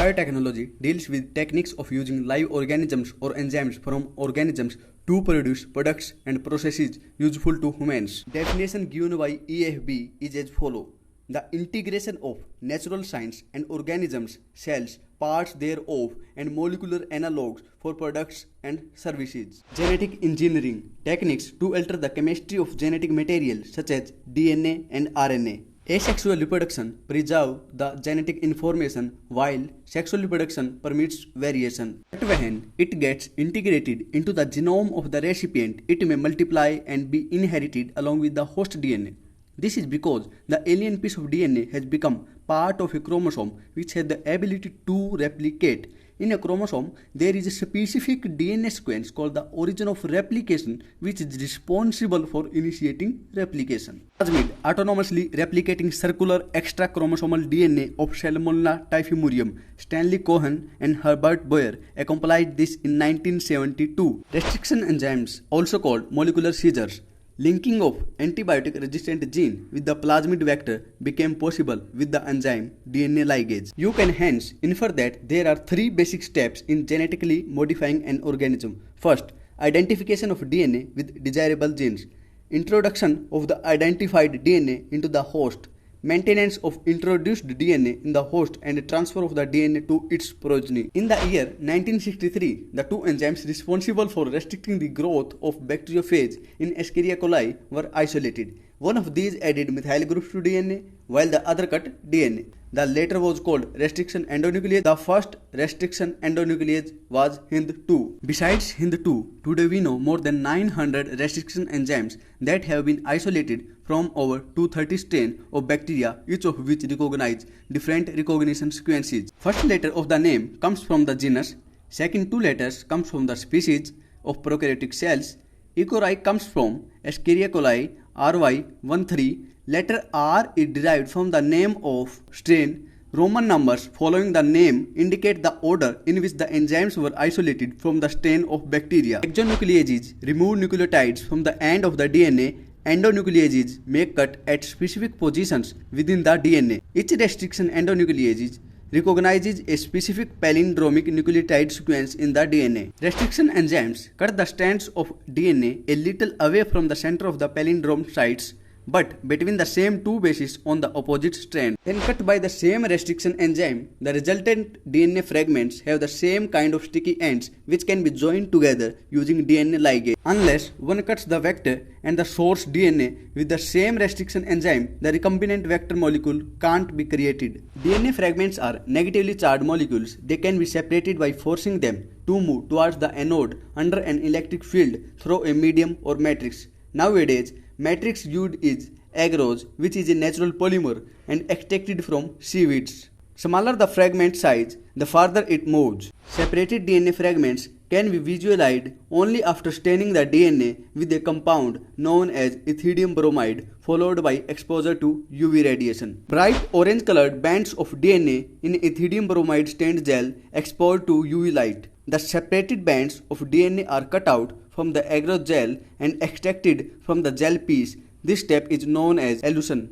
Biotechnology deals with techniques of using live organisms or enzymes from organisms to produce products and processes useful to humans. Definition given by EFB is as follows. The integration of natural science and organisms, cells, parts thereof, and molecular analogues for products and services. Genetic engineering techniques to alter the chemistry of genetic material such as DNA and RNA. Asexual reproduction preserves the genetic information while sexual reproduction permits variation. But when it gets integrated into the genome of the recipient, it may multiply and be inherited along with the host DNA. This is because the alien piece of DNA has become part of a chromosome which has the ability to replicate. In a chromosome, there is a specific DNA sequence called the origin of replication which is responsible for initiating replication. Plasmid autonomously replicating circular extrachromosomal DNA of Salmonella typhimurium. Stanley Cohen and Herbert Boyer accomplished this in 1972. Restriction enzymes, also called molecular seizures. Linking of antibiotic-resistant gene with the plasmid vector became possible with the enzyme DNA ligase. You can hence infer that there are three basic steps in genetically modifying an organism. First, identification of DNA with desirable genes. Introduction of the identified DNA into the host. Maintenance of introduced DNA in the host and transfer of the DNA to its progeny. In the year 1963, the two enzymes responsible for restricting the growth of bacteriophage in Escherichia coli were isolated. One of these added methyl groups to DNA, while the other cut DNA. The latter was called restriction endonuclease. The first restriction endonuclease was HIND2. Besides HIND2, today we know more than 900 restriction enzymes that have been isolated from over 230 strains of bacteria, each of which recognize different recognition sequences. First letter of the name comes from the genus, second two letters comes from the species of prokaryotic cells. E. coli comes from Escherichia coli RY13. Letter R is derived from the name of strain. Roman numbers following the name indicate the order in which the enzymes were isolated from the strain of bacteria. Exonucleases remove nucleotides from the end of the DNA. Endonucleases may cut at specific positions within the DNA. Each restriction endonuclease recognizes a specific palindromic nucleotide sequence in the DNA. Restriction enzymes cut the strands of DNA a little away from the center of the palindrome sites, but between the same two bases on the opposite strand. When cut by the same restriction enzyme, the resultant DNA fragments have the same kind of sticky ends which can be joined together using DNA ligase. Unless one cuts the vector and the source DNA with the same restriction enzyme, the recombinant vector molecule can't be created. DNA fragments are negatively charged molecules. They can be separated by forcing them to move towards the anode under an electric field through a medium or matrix. Nowadays, matrix used is agarose, which is a natural polymer and extracted from seaweeds. Smaller the fragment size, the farther it moves. Separated DNA fragments can be visualized only after staining the DNA with a compound known as ethidium bromide followed by exposure to UV radiation. Bright orange colored bands of DNA in ethidium bromide stained gel exposed to UV light. The separated bands of DNA are cut out from the agarose gel and extracted from the gel piece. This step is known as elution.